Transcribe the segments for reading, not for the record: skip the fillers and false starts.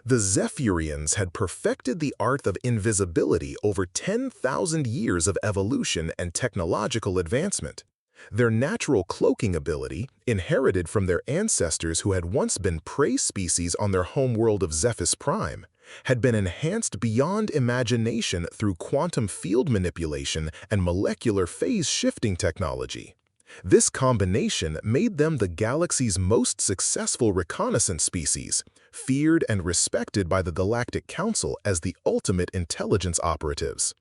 The Zephyrians had perfected the art of invisibility over 10,000 years of evolution and technological advancement. Their natural cloaking ability, inherited from their ancestors who had once been prey species on their homeworld of Zephys Prime, had been enhanced beyond imagination through quantum field manipulation and molecular phase shifting technology. This combination made them the galaxy's most successful reconnaissance species, feared and respected by the Galactic Council as the ultimate intelligence operatives.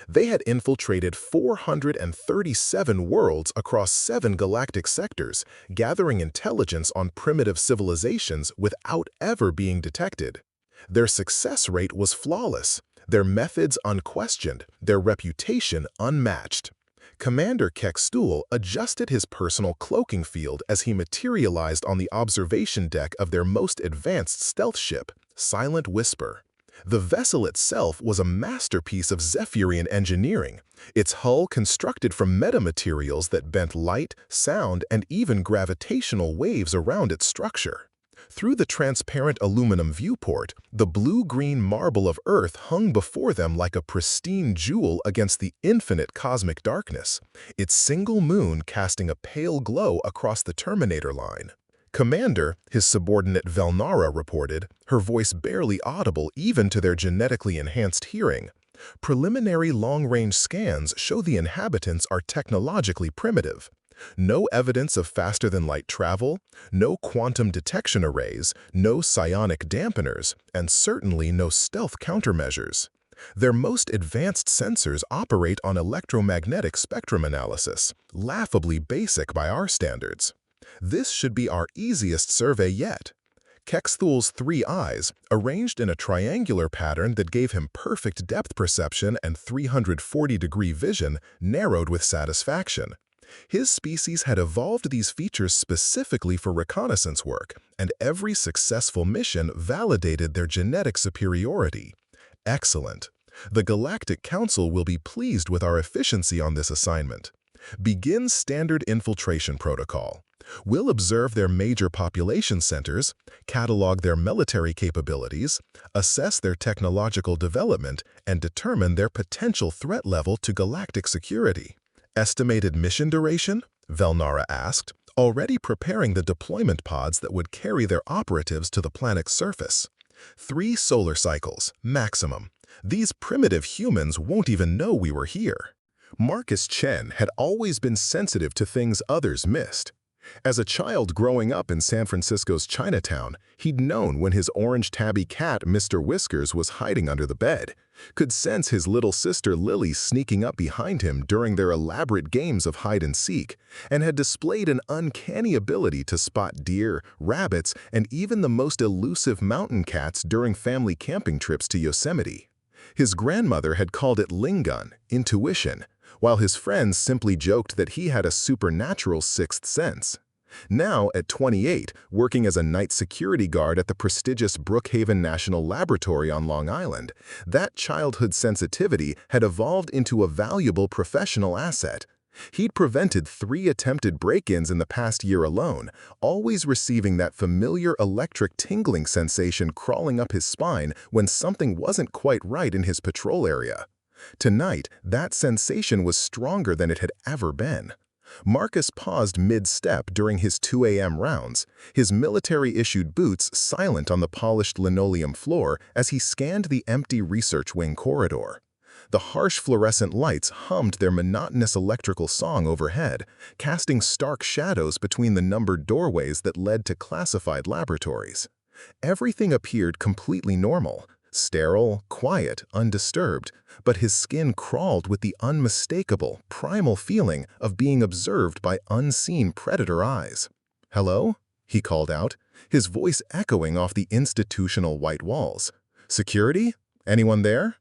They had infiltrated 437 worlds across 7 galactic sectors, gathering intelligence on primitive civilizations without ever being detected. Their success rate was flawless, their methods unquestioned, their reputation unmatched. Commander Kekstool adjusted his personal cloaking field as he materialized on the observation deck of their most advanced stealth ship, Silent Whisper. The vessel itself was a masterpiece of Zephyrian engineering, its hull constructed from metamaterials that bent light, sound, and even gravitational waves around its structure. Through the transparent aluminum viewport, the blue-green marble of Earth hung before them like a pristine jewel against the infinite cosmic darkness, its single moon casting a pale glow across the Terminator line. Commander, his subordinate Velnara reported, her voice barely audible even to their genetically enhanced hearing. Preliminary long-range scans show the inhabitants are technologically primitive. No evidence of faster-than-light travel, no quantum detection arrays, no psionic dampeners, and certainly no stealth countermeasures. Their most advanced sensors operate on electromagnetic spectrum analysis, laughably basic by our standards. This should be our easiest survey yet. Kekstool's 3 eyes, arranged in a triangular pattern that gave him perfect depth perception and 340-degree vision, narrowed with satisfaction. His species had evolved these features specifically for reconnaissance work, and every successful mission validated their genetic superiority. Excellent. The Galactic Council will be pleased with our efficiency on this assignment. Begin standard infiltration protocol. We'll observe their major population centers, catalog their military capabilities, assess their technological development, and determine their potential threat level to galactic security. Estimated mission duration? Velnara asked, already preparing the deployment pods that would carry their operatives to the planet's surface. 3 solar cycles, maximum. These primitive humans won't even know we were here. Marcus Chen had always been sensitive to things others missed. As a child growing up in San Francisco's Chinatown, he'd known when his orange tabby cat, Mr. Whiskers, was hiding under the bed, could sense his little sister Lily sneaking up behind him during their elaborate games of hide-and-seek, and had displayed an uncanny ability to spot deer, rabbits, and even the most elusive mountain cats during family camping trips to Yosemite. His grandmother had called it lingun, intuition, while his friends simply joked that he had a supernatural sixth sense. Now, at 28, working as a night security guard at the prestigious Brookhaven National Laboratory on Long Island, that childhood sensitivity had evolved into a valuable professional asset. He'd prevented 3 attempted break-ins in the past year alone, always receiving that familiar electric tingling sensation crawling up his spine when something wasn't quite right in his patrol area. Tonight, that sensation was stronger than it had ever been. Marcus paused mid-step during his 2 a.m. rounds, his military-issued boots silent on the polished linoleum floor as he scanned the empty research wing corridor. The harsh fluorescent lights hummed their monotonous electrical song overhead, casting stark shadows between the numbered doorways that led to classified laboratories. Everything appeared completely normal. Sterile, quiet, undisturbed, but his skin crawled with the unmistakable, primal feeling of being observed by unseen predator eyes. "Hello?" he called out, his voice echoing off the institutional white walls. "Security? Anyone there?"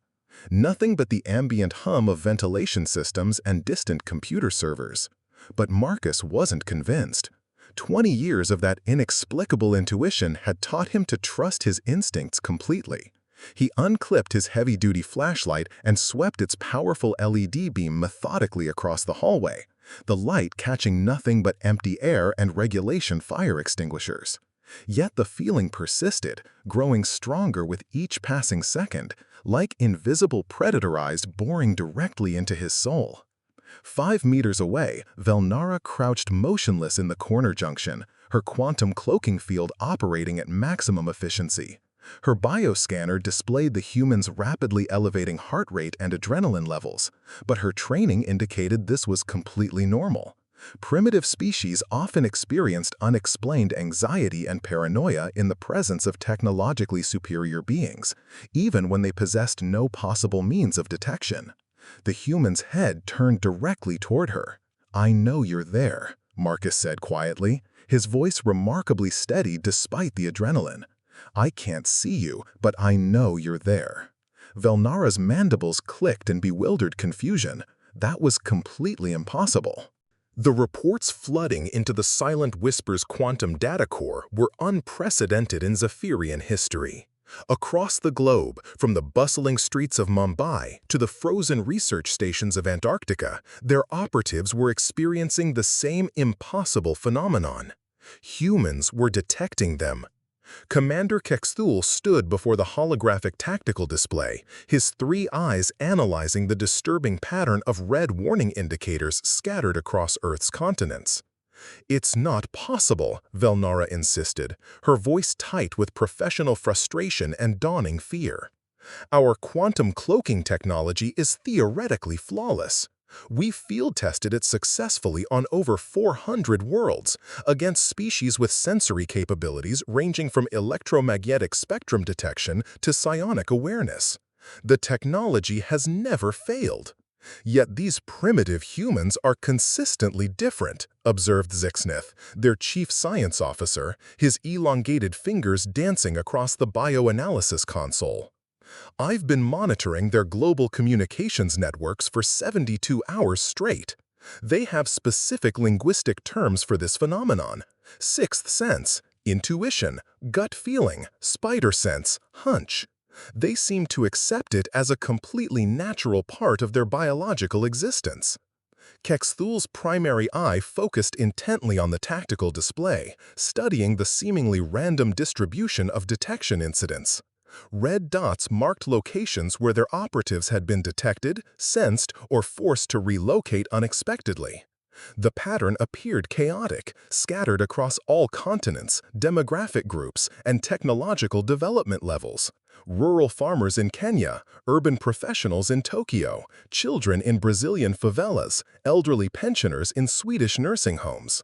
Nothing but the ambient hum of ventilation systems and distant computer servers. But Marcus wasn't convinced. 20 years of that inexplicable intuition had taught him to trust his instincts completely. He unclipped his heavy-duty flashlight and swept its powerful LED beam methodically across the hallway, the light catching nothing but empty air and regulation fire extinguishers. Yet the feeling persisted, growing stronger with each passing second, like invisible predator eyes boring directly into his soul. 5 meters away, Velnara crouched motionless in the corner junction, her quantum cloaking field operating at maximum efficiency. Her bioscanner displayed the human's rapidly elevating heart rate and adrenaline levels, but her training indicated this was completely normal. Primitive species often experienced unexplained anxiety and paranoia in the presence of technologically superior beings, even when they possessed no possible means of detection. The human's head turned directly toward her. "I know you're there," Marcus said quietly, his voice remarkably steady despite the adrenaline. "I can't see you, but I know you're there." Velnara's mandibles clicked in bewildered confusion. That was completely impossible. The reports flooding into the Silent Whisper's quantum data core were unprecedented in Zephyrian history. Across the globe, from the bustling streets of Mumbai to the frozen research stations of Antarctica, their operatives were experiencing the same impossible phenomenon. Humans were detecting them. Commander Kexthul stood before the holographic tactical display, his 3 eyes analyzing the disturbing pattern of red warning indicators scattered across Earth's continents. "It's not possible," Velnara insisted, her voice tight with professional frustration and dawning fear. "Our quantum cloaking technology is theoretically flawless. We field-tested it successfully on over 400 worlds, against species with sensory capabilities ranging from electromagnetic spectrum detection to psionic awareness. The technology has never failed. Yet these primitive humans are consistently different," observed Zixnith, their chief science officer, his elongated fingers dancing across the bioanalysis console. "I've been monitoring their global communications networks for 72 hours straight. They have specific linguistic terms for this phenomenon: sixth sense, intuition, gut feeling, spider sense, hunch. They seem to accept it as a completely natural part of their biological existence." Kexthul's primary eye focused intently on the tactical display, studying the seemingly random distribution of detection incidents. Red dots marked locations where their operatives had been detected, sensed, or forced to relocate unexpectedly. The pattern appeared chaotic, scattered across all continents, demographic groups, and technological development levels. Rural farmers in Kenya, urban professionals in Tokyo, children in Brazilian favelas, elderly pensioners in Swedish nursing homes.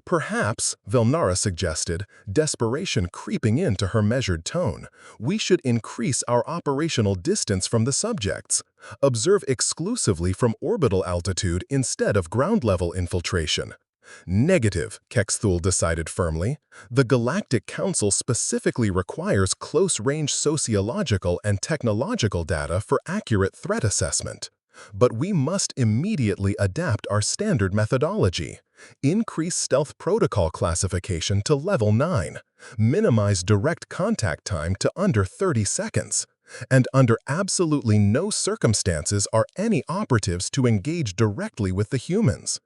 "Perhaps," Velnara suggested, desperation creeping into her measured tone, "we should increase our operational distance from the subjects. Observe exclusively from orbital altitude instead of ground-level infiltration." "Negative," Kexthul decided firmly. "The Galactic Council specifically requires close-range sociological and technological data for accurate threat assessment. But we must immediately adapt our standard methodology. Increase stealth protocol classification to level 9. Minimize direct contact time to under 30 seconds. And under absolutely no circumstances are any operatives to engage directly with the humans."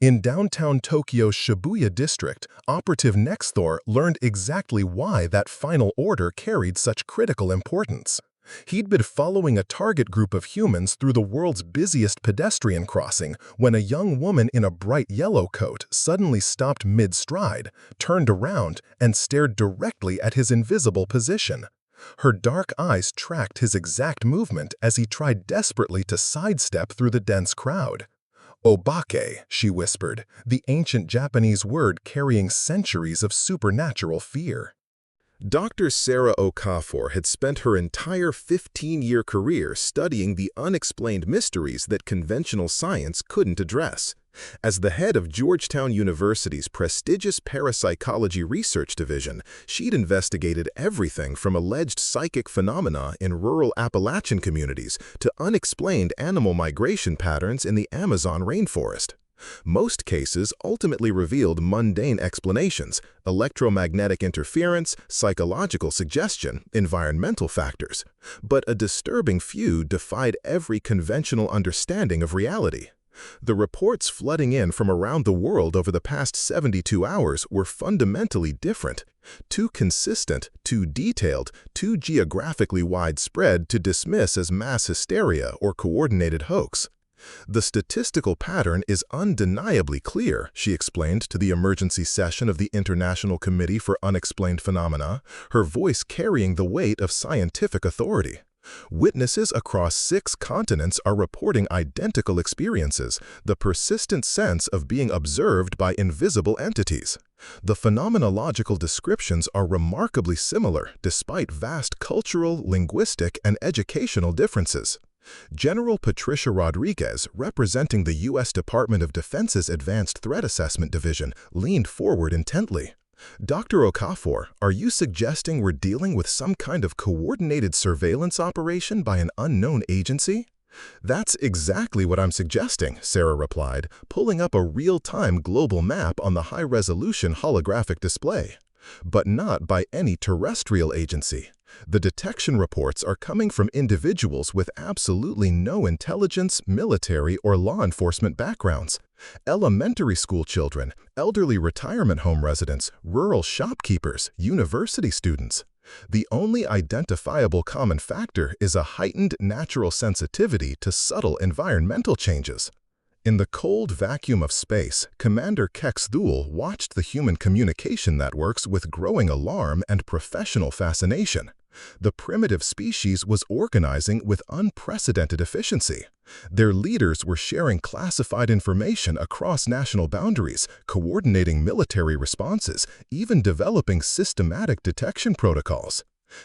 In downtown Tokyo's Shibuya district, Operative Nexthor learned exactly why that final order carried such critical importance. He'd been following a target group of humans through the world's busiest pedestrian crossing when a young woman in a bright yellow coat suddenly stopped mid-stride, turned around, and stared directly at his invisible position. Her dark eyes tracked his exact movement as he tried desperately to sidestep through the dense crowd. "Obake," she whispered, the ancient Japanese word carrying centuries of supernatural fear. Dr. Sarah Okafor had spent her entire 15-year career studying the unexplained mysteries that conventional science couldn't address. As the head of Georgetown University's prestigious parapsychology research division, she'd investigated everything from alleged psychic phenomena in rural Appalachian communities to unexplained animal migration patterns in the Amazon rainforest. Most cases ultimately revealed mundane explanations: electromagnetic interference, psychological suggestion, environmental factors. But a disturbing few defied every conventional understanding of reality. The reports flooding in from around the world over the past 72 hours were fundamentally different, Too consistent, too detailed, too geographically widespread to dismiss as mass hysteria or coordinated hoax. The statistical pattern is undeniably clear, she explained to the emergency session of the International Committee for Unexplained Phenomena, her voice carrying the weight of scientific authority. Witnesses across 6 continents are reporting identical experiences, the persistent sense of being observed by invisible entities. The phenomenological descriptions are remarkably similar despite vast cultural, linguistic, and educational differences. General Patricia Rodriguez, representing the U.S. Department of Defense's Advanced Threat Assessment Division, leaned forward intently. Dr. Okafor, are you suggesting we're dealing with some kind of coordinated surveillance operation by an unknown agency? That's exactly what I'm suggesting, Sarah replied, pulling up a real-time global map on the high-resolution holographic display. But not by any terrestrial agency. The detection reports are coming from individuals with absolutely no intelligence, military, or law enforcement backgrounds. Elementary school children, elderly retirement home residents, rural shopkeepers, university students. The only identifiable common factor is a heightened natural sensitivity to subtle environmental changes. In the cold vacuum of space, Commander Kexthul watched the human communication networks with growing alarm and professional fascination. The primitive species was organizing with unprecedented efficiency. Their leaders were sharing classified information across national boundaries, coordinating military responses, even developing systematic detection protocols.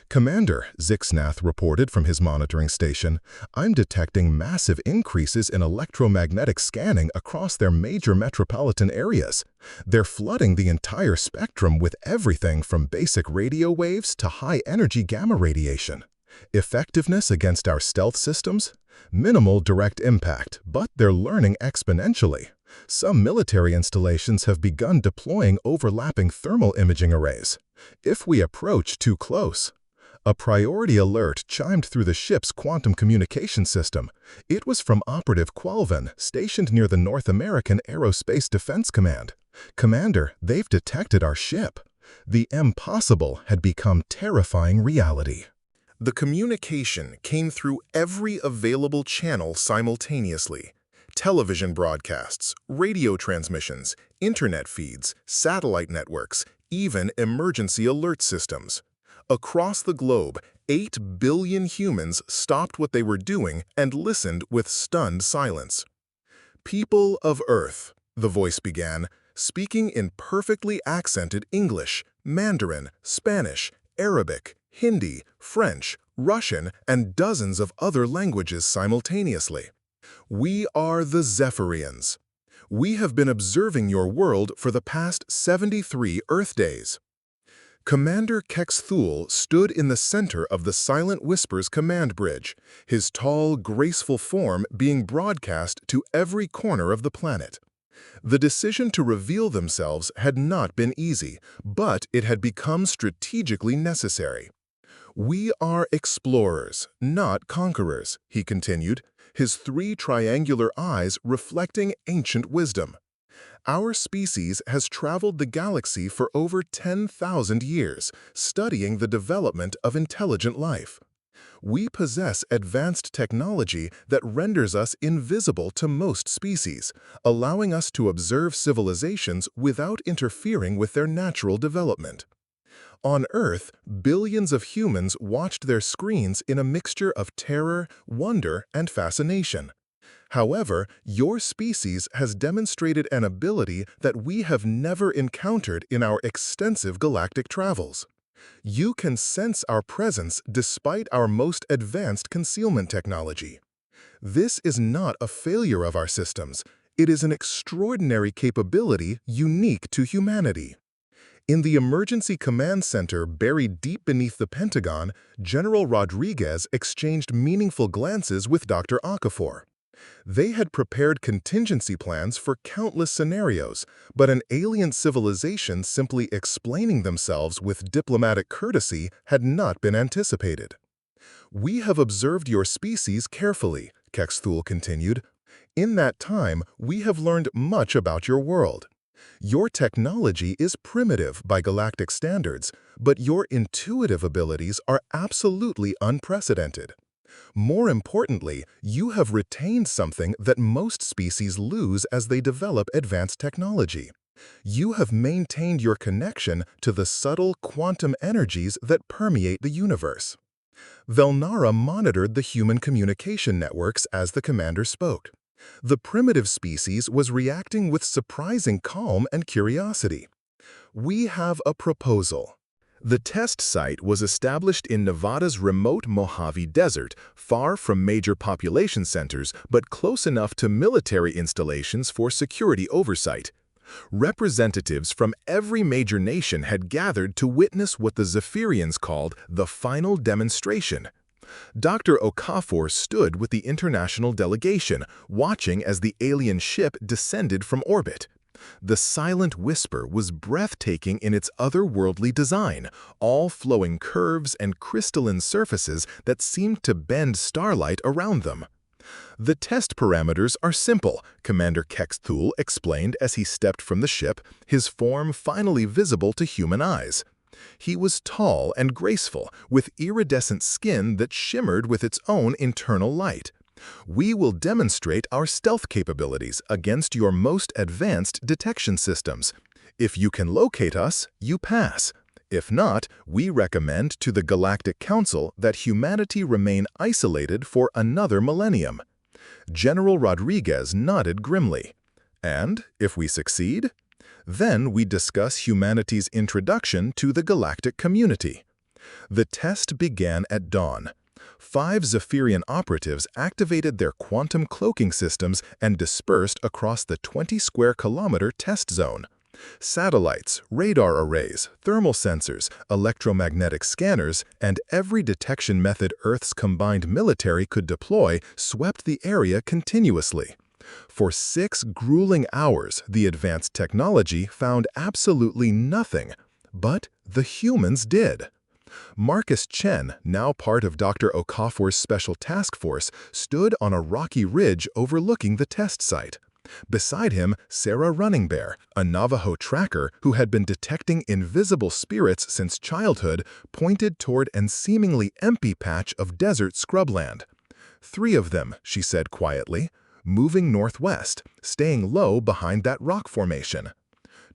Commander, Zixnath reported from his monitoring station, I'm detecting massive increases in electromagnetic scanning across their major metropolitan areas. They're flooding the entire spectrum with everything from basic radio waves to high-energy gamma radiation. Effectiveness against our stealth systems? Minimal direct impact, but they're learning exponentially. Some military installations have begun deploying overlapping thermal imaging arrays. If we approach too close, a priority alert chimed through the ship's quantum communication system. It was from Operative Qualvan, stationed near the North American Aerospace Defense Command. Commander, they've detected our ship. The impossible had become terrifying reality. The communication came through every available channel simultaneously. Television broadcasts, radio transmissions, internet feeds, satellite networks, even emergency alert systems. Across the globe, 8 billion humans stopped what they were doing and listened with stunned silence. People of Earth, the voice began, speaking in perfectly accented English, Mandarin, Spanish, Arabic, Hindi, French, Russian, and dozens of other languages simultaneously. We are the Zephyrians. We have been observing your world for the past 73 Earth days. Commander Kexthul stood in the center of the Silent Whispers command bridge, his tall, graceful form being broadcast to every corner of the planet. The decision to reveal themselves had not been easy, but it had become strategically necessary. We are explorers, not conquerors, he continued, his 3 triangular eyes reflecting ancient wisdom. Our species has traveled the galaxy for over 10,000 years, studying the development of intelligent life. We possess advanced technology that renders us invisible to most species, allowing us to observe civilizations without interfering with their natural development. On Earth, billions of humans watched their screens in a mixture of terror, wonder, and fascination. However, your species has demonstrated an ability that we have never encountered in our extensive galactic travels. You can sense our presence despite our most advanced concealment technology. This is not a failure of our systems. It is an extraordinary capability unique to humanity. In the Emergency Command Center buried deep beneath the Pentagon, General Rodriguez exchanged meaningful glances with Dr. Okafor. They had prepared contingency plans for countless scenarios, but an alien civilization simply explaining themselves with diplomatic courtesy had not been anticipated. We have observed your species carefully, Kexthul continued. In that time, we have learned much about your world. Your technology is primitive by galactic standards, but your intuitive abilities are absolutely unprecedented. More importantly, you have retained something that most species lose as they develop advanced technology. You have maintained your connection to the subtle quantum energies that permeate the universe. Velnara monitored the human communication networks as the commander spoke. The primitive species was reacting with surprising calm and curiosity. We have a proposal. The test site was established in Nevada's remote Mojave Desert, far from major population centers but close enough to military installations for security oversight. Representatives from every major nation had gathered to witness what the Zephyrians called the final demonstration. Dr. Okafor stood with the international delegation, watching as the alien ship descended from orbit. The silent whisper was breathtaking in its otherworldly design, all flowing curves and crystalline surfaces that seemed to bend starlight around them. The test parameters are simple, Commander Kexthul explained as he stepped from the ship, his form finally visible to human eyes. He was tall and graceful, with iridescent skin that shimmered with its own internal light. We will demonstrate our stealth capabilities against your most advanced detection systems. If you can locate us, you pass. If not, we recommend to the Galactic Council that humanity remain isolated for another millennium. General Rodriguez nodded grimly. And if we succeed? Then we discuss humanity's introduction to the galactic community. The test began at dawn. 5 Zephyrian operatives activated their quantum cloaking systems and dispersed across the 20-square-kilometer test zone. Satellites, radar arrays, thermal sensors, electromagnetic scanners, and every detection method Earth's combined military could deploy swept the area continuously. For 6 grueling hours, the advanced technology found absolutely nothing, but the humans did. Marcus Chen, now part of Dr. Okafor's special task force, stood on a rocky ridge overlooking the test site. Beside him, Sarah Runningbear, a Navajo tracker who had been detecting invisible spirits since childhood, pointed toward an seemingly empty patch of desert scrubland. 3 of them, she said quietly, moving northwest, staying low behind that rock formation.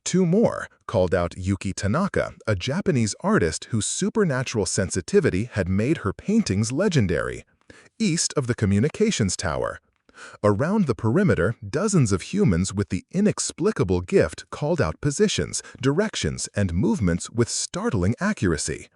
2 more, called out Yuki Tanaka, a Japanese artist whose supernatural sensitivity had made her paintings legendary, east of the communications tower. Around the perimeter, dozens of humans with the inexplicable gift called out positions, directions, and movements with startling accuracy.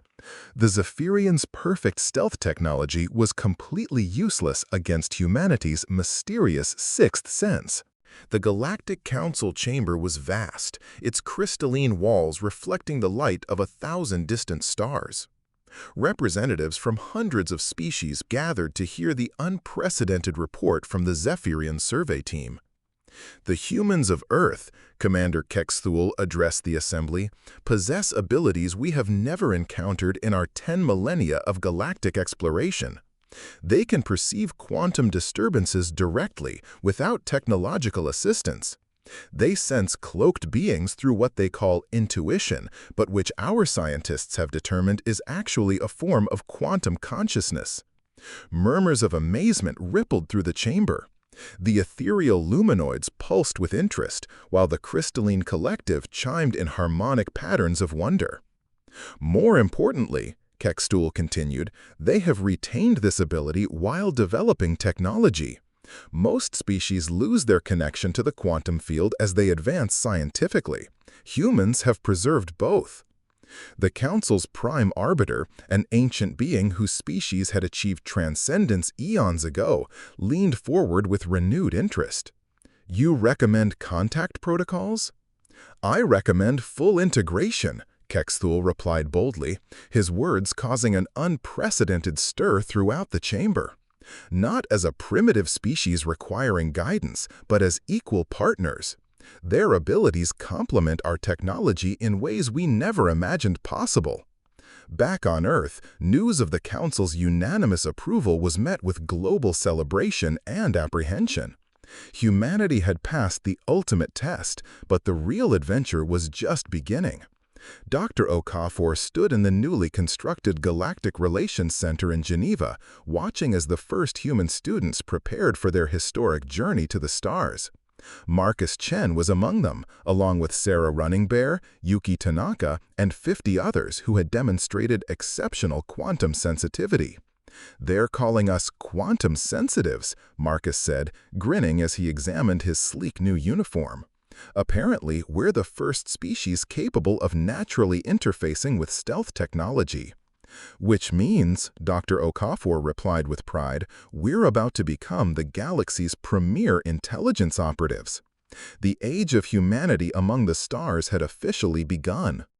The Zephyrians' perfect stealth technology was completely useless against humanity's mysterious sixth sense. The Galactic Council chamber was vast, its crystalline walls reflecting the light of 1,000 distant stars. Representatives from hundreds of species gathered to hear the unprecedented report from the Zephyrian survey team. The humans of Earth, Commander Kexthul addressed the assembly, possess abilities we have never encountered in our 10 millennia of galactic exploration. They can perceive quantum disturbances directly, without technological assistance. They sense cloaked beings through what they call intuition, but which our scientists have determined is actually a form of quantum consciousness. Murmurs of amazement rippled through the chamber. The ethereal luminoids pulsed with interest, while the crystalline collective chimed in harmonic patterns of wonder. More importantly, Kexthul continued, they have retained this ability while developing technology. Most species lose their connection to the quantum field as they advance scientifically. Humans have preserved both. The Council's prime arbiter, an ancient being whose species had achieved transcendence eons ago, leaned forward with renewed interest. You recommend contact protocols? I recommend full integration, Kexthul replied boldly, his words causing an unprecedented stir throughout the chamber. Not as a primitive species requiring guidance, but as equal partners. Their abilities complement our technology in ways we never imagined possible. Back on Earth, news of the Council's unanimous approval was met with global celebration and apprehension. Humanity had passed the ultimate test, but the real adventure was just beginning. Dr. Okafor stood in the newly constructed Galactic Relations Center in Geneva, watching as the first human students prepared for their historic journey to the stars. Marcus Chen was among them, along with Sarah Running Bear, Yuki Tanaka, and 50 others who had demonstrated exceptional quantum sensitivity. "They're calling us quantum sensitives," Marcus said, grinning as he examined his sleek new uniform. "Apparently, we're the first species capable of naturally interfacing with stealth technology." "Which means," Dr. Okafor replied with pride, "we're about to become the galaxy's premier intelligence operatives." The age of humanity among the stars had officially begun.